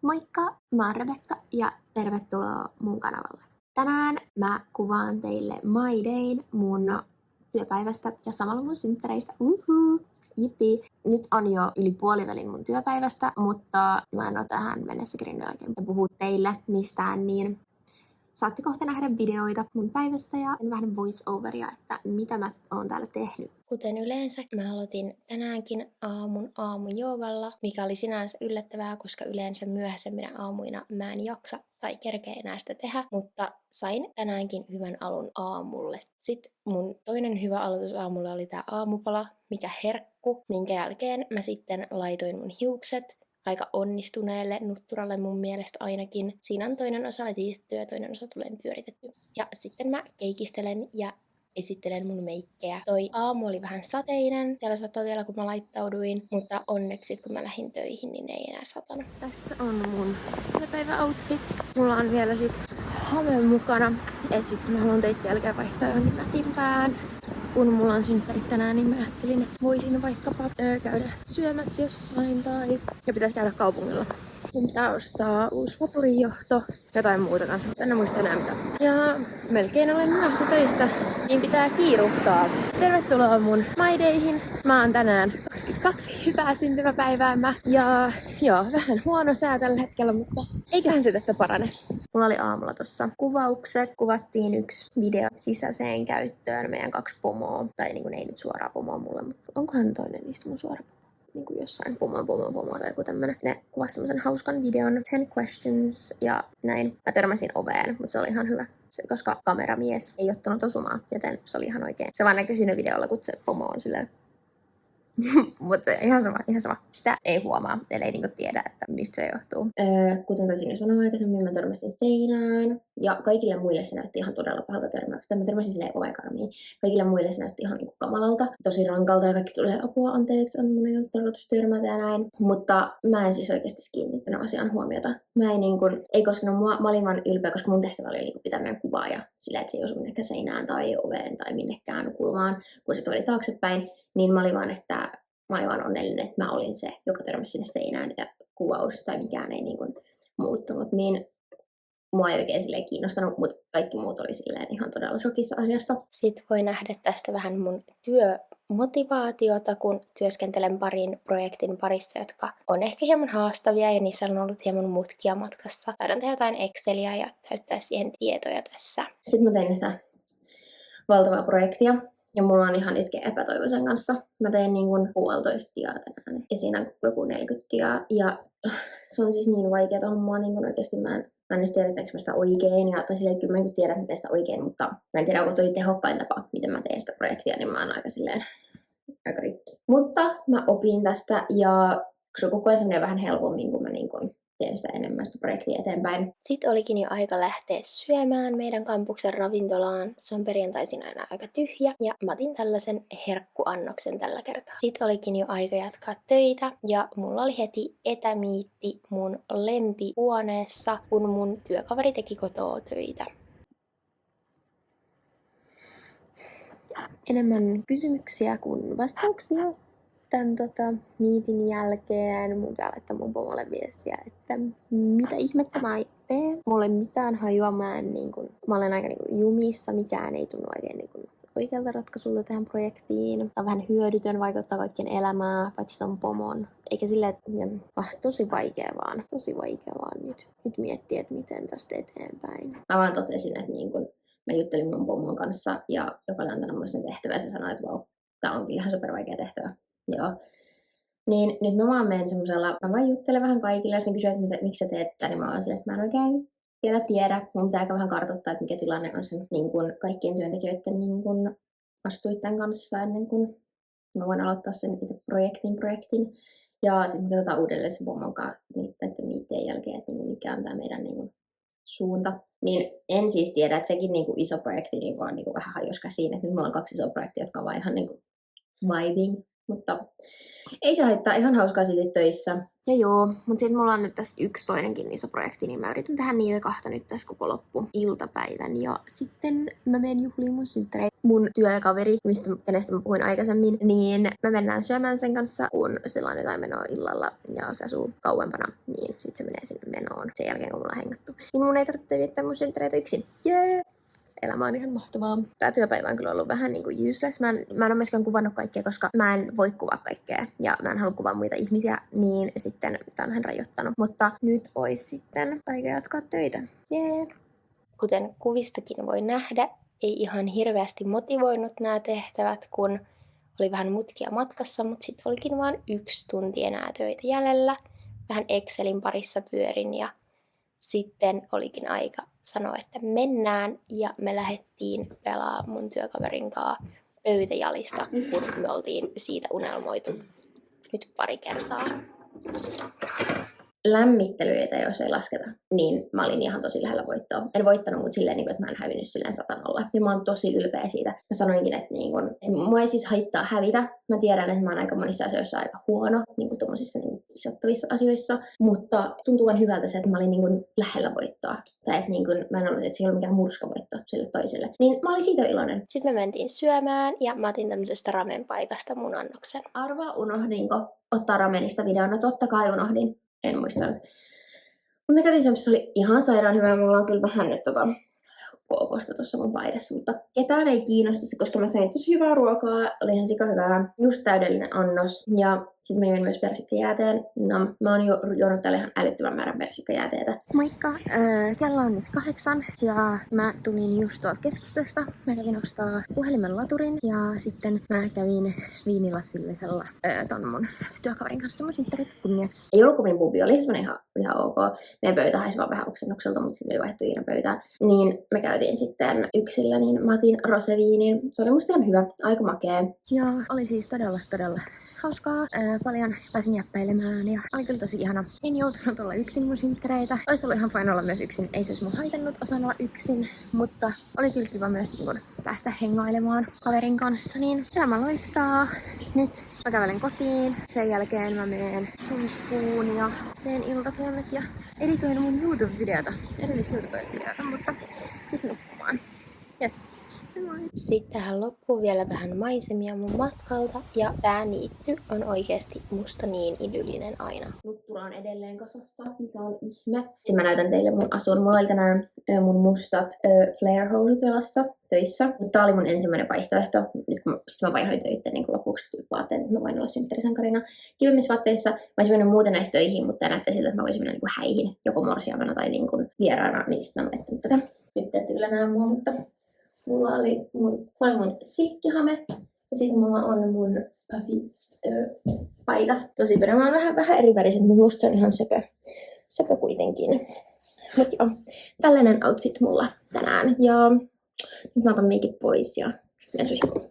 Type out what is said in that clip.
Moikka, mä oon Rebekka ja tervetuloa mun kanavalle. Tänään mä kuvaan teille My Dayn mun työpäivästä ja samalla mun synttäreistä. Jippi. Nyt on jo yli puolivälin mun työpäivästä, mutta mä en oo tähän mennessä kerinyt oikein puhua teille mistään, niin saatte kohta nähdä videoita mun päivästä ja vähän voice-overia, että mitä mä oon täällä tehnyt. Kuten yleensä, mä aloitin tänäänkin aamujoogalla, mikä oli sinänsä yllättävää, koska yleensä myöhäisempinä aamuina mä en jaksa tai kerkeä enää sitä tehdä, mutta sain tänäänkin hyvän alun aamulle. Sitten mun toinen hyvä aloitus aamulla oli tää aamupala, mikä herkku, minkä jälkeen mä sitten laitoin mun hiukset aika onnistuneelle nutturalle mun mielestä ainakin. Siinä on toinen osa letitetty ja toinen osa tulee pyöritetty. Ja sitten mä keikistelen ja esittelen mun meikkejä. Toi aamu oli vähän sateinen, siellä satoi vielä kun mä laittauduin, mutta onneksi kun mä lähdin töihin, niin ei enää satanut. Tässä on mun työpäiväoutfit. Mulla on vielä sit hame mukana, et sit jos mä haluan töitten jälkeen vaihtaa johonkin nätimpään. Kun mulla on synttärit tänään, niin mä ajattelin, että voisin vaikkapa käydä syömässä jossain tai... Ja pitäisi käydä kaupungilla. Mun pitää ostaa uusi vapurijohto, jotain muuta kanssa, mutta en muista enää mitä. Ja melkein olen myöhässä töistä, niin pitää kiiruhtaa. Tervetuloa mun My Dayhin. Mä oon tänään 22, hyvää syntymäpäiväämä. Ja joo, vähän huono sää tällä hetkellä, mutta eiköhän se tästä parane. Mulla oli aamulla tossa kuvaukset. Kuvattiin yksi video sisäiseen käyttöön meidän 2 pomoa. Tai niin kuin ei nyt suoraan pomoa mulle, mutta onkohan toinen niistä mun suora pomo? Niin kuin jossain pomo tai joku tämmönen. Ne kuvasi semmosen hauskan videon, 10 questions ja näin. Mä törmäsin oveen, mutta se oli ihan hyvä. Koska kameramies ei ottanut osumaan, joten se oli ihan oikein. Se vaan näkyy siinä videolla, kun se pomo on silleen. Mutta ihan sama. Sitä ei huomaa, ellei niinku tiedä, että mistä se johtuu. Kuten taisin jo sanoa aikaisemmin, mä törmäsin seinään. Ja kaikille muille se näytti ihan todella pahalta törmäyksestä. Mä törmäsin silleen ovekarmiin. Kaikille muille se näytti ihan niinku kamalalta. Tosi rankalta ja kaikki tulee apua anteeksi. Mun ei ollut tarkoitus törmätä ja näin. Mutta mä en siis oikeasti kiinnittänyt asiaan huomiota. Mä ei koskenut mua. Mä olin vaan ylpeä, koska mun tehtävä oli niinku pitää meidän kuvaa. Ja sillä, että se ei osu minnekään seinään tai oveen tai minnekään kulmaan, kun se oli taaksepäin. Niin mä olin vaan onnellinen, että mä olin se, joka törmäsi sinne seinään ja kuvaus tai mikään ei niin kuin muuttunut. Niin mua ei oikein silleen kiinnostanut, mutta kaikki muut oli silleen ihan todella shokissa asiasta. Sitten voi nähdä tästä vähän mun työmotivaatiota, kun työskentelen parin projektin parissa, jotka on ehkä hieman haastavia ja niissä on ollut hieman mutkia matkassa. Taidan tehdä jotain Exceliä ja täyttää siihen tietoja tässä. Sitten mä tein yhtä valtavaa projektia. Ja mulla on ihan iske epätoivo sen kanssa. Mä tein niin kuin 1,5 diaa tänään. Ja siinä on joku 40 diaa. Ja se on siis niin vaikeaa hommaa. Niin oikeasti mä en edes tiedä, että mä sitä oikein. Tai silleen, kyllä mä niin tiedän, että mä teen sitä oikein. Mutta mä en tiedä, onko toi tehokkain tapa, miten mä teen sitä projektia. Niin mä oon aika rikki. Mutta mä opin tästä. Ja se on koko ajan vähän helpommin, kun mä niin kuin teen sitä enemmän sitä projektia eteenpäin. Sitten olikin jo aika lähteä syömään meidän kampuksen ravintolaan. Se on perjantaisin aina aika tyhjä ja mä otin tällaisen herkkuannoksen tällä kertaa. Sitten olikin jo aika jatkaa töitä ja mulla oli heti etämiitti mun lempihuoneessa, kun mun työkaveri teki kotoa töitä. Enemmän kysymyksiä kuin vastauksia. Tämän miitin jälkeen mun pitää laittaa mun pomolle viestiä, että mitä ihmettä mä teen. Mulla ei mitään hajua, mä olen aika jumissa, mikään ei tunnu oikein oikealta ratkaisulla tähän projektiin. Tämä on vähän hyödytön, vaikuttaa kaikkien elämää, paitsi ton pomon. Eikä silleen, että tosi vaikea vaan nyt miettiä, että miten tästä eteenpäin. Mä vaan totesin, että mä juttelin mun pomon kanssa ja joka oli antanut mulle sen tehtävän ja se sanoi, että vau, tää on kyllä ihan super vaikea tehtävä. Joo. Niin nyt mä vaan menen semmosella, mä vaan juttelen vähän kaikille, jos ne kysyy, että miksi sä teet tätä, niin mä oon silleen, että mä en oikein vielä tiedä. Mun pitää aika vähän kartoittaa, että mikä tilanne on sen kaikkien työntekijöiden vastuitten kanssa ennen kuin mä voin aloittaa sen itse projektin. Ja sitten me katsotaan uudelleen sen pomon kanssa niiden miittien jälkeen, että mikä on tää meidän suunta. Niin en siis tiedä, että sekin iso projekti niin vaan vähän hajosi käsiin, että nyt mulla on 2 isoa projektia, jotka on vaan ihan vibing. Mutta ei se haittaa, ihan hauskaa silti töissä. Ja joo, mutta sitten mulla on nyt tässä yksi toinenkin iso projekti, niin mä yritän tehdä niitä kahta nyt tässä koko iltapäivän. Ja sitten mä menen juhliin mun synttäreitä. Mun työkaveri, kenestä mä puhuin aikaisemmin, niin me mennään syömään sen kanssa, kun sillä on jotain menoa illalla ja se asuu kauempana, niin sit se menee sinne menoon sen jälkeen, kun mulla on hengattu. Niin mun ei tarvitse viettää mun synttäreitä yksin. Jee! Elämä on ihan mahtavaa. Tää työpäivä on kyllä ollut vähän niinku useless. Mä en ole myöskään kuvannut kaikkea, koska mä en voi kuvaa kaikkea. Ja mä en halua kuvaa muita ihmisiä, niin sitten tää on vähän rajoittanut. Mutta nyt ois sitten aika jatkaa töitä. Jee! Kuten kuvistakin voi nähdä, ei ihan hirveästi motivoinut nämä tehtävät, kun oli vähän mutkia matkassa, mutta sitten olikin vain 1 tunti enää töitä jäljellä. Vähän Excelin parissa pyörin ja sitten olikin aika sanoa, että mennään ja me lähdettiin pelaamaan mun työkaverin kanssa pöytäjalista, kun me oltiin siitä unelmoitu nyt pari kertaa. Lämmittelyitä, jos ei lasketa, niin mä olin ihan tosi lähellä voittoa. En voittanut, mutta silleen, että mä en hävinnyt silleen 100-0. Ja mä oon tosi ylpeä siitä. Mä sanoinkin, että mua ei siis haittaa hävitä. Mä tiedän, että mä oon aika monissa asioissa aika huono, tommosissa kisattavissa asioissa. Mutta tuntuu vaan hyvältä se, että mä olin lähellä voittoa. Tai että mä en ollut, että se ei ollut mikään murskavoitto sille toiselle. Niin mä olin siitä iloinen. Sitten me mentiin syömään ja mä otin tämmöisestä ramen paikasta mun annoksen. Arvaa, unohdinko ottaa ramenista videon? No totta kai unohdin. En muistanut. Mutta me kävin semmoista, se oli ihan sairaan hyvä. Mulla on kyllä vähän nyt kookosta tuossa mun paidassa, mutta ketään ei kiinnosta se, koska mä sain tosi hyvää ruokaa. Oli ihan sika hyvää. Just täydellinen annos. Ja sitten mä join myös persikkajääteen. No, mä oon juonut täällä ihan älyttömän määrän persikkajääteetä. Moikka! Kello on nyt 8 ja mä tulin just tuolta keskustasta. Mä kävin ostaa puhelimen laturin ja sitten mä kävin viinilassillisella ton mun työkaverin kanssa mun synttärit kunniaksi. Ei ollut kovin pubi, oli semmonen ihan ok. Meidän pöytä haisi vaan vähän oksennukselta, mutta sitten oli vaihdettu Iinan pöytään. Niin me käytiin sitten yksillä, niin mä otin roseviinin. Se oli musta ihan hyvä, aika makea. Ja oli siis todella hauskaa. Paljon pääsin jäppäilemään ja oli kyllä tosi ihana. En joutunut olla yksin mun synttäreitä. Olisi ollut ihan fine olla myös yksin. Ei se olisi mun haitannut osaan olla yksin, mutta oli kyllä kiva myös päästä hengailemaan kaverin kanssa. Niin elämä loistaa. Nyt mä kävelen kotiin. Sen jälkeen mä menen suihkuun ja teen iltatyöt ja editoin mun YouTube-videota. Edellistä YouTube-videota, mutta sit nukkumaan. Yes. Sitten tähän loppuu vielä vähän maisemia mun matkalta ja tää niitty on oikeesti musta niin idyllinen aina. Nuttura on edelleen kasassa, mikä on ihme. Sitten mä näytän teille mun asun. Mulla oli tänään mun mustat flare-housut jalassa töissä. Tää oli mun ensimmäinen vaihtoehto. Nyt kun mä vaihoin töitä niin lopuksi vaatteet, että mä voin olla synttärisankarina kivemmissä vaatteissa. Mä olisin mennyt muuten näistä töihin, mutta näyttää siltä, että mä voisin mennä häihin joko morsiamana tai vieraana. Niin sit mä oon laittanut tätä. Nyt ette kyllä näe mua, mutta mulla oli mun silkkihame ja sitten mulla on mun puffy paita. Tosi paljon. Mä oon vähän eri väriset, mutta musta se on ihan söpö kuitenkin. Mut joo, tällainen outfit mulla tänään. Ja nyt mä otan meikit pois ja menen suihkuun.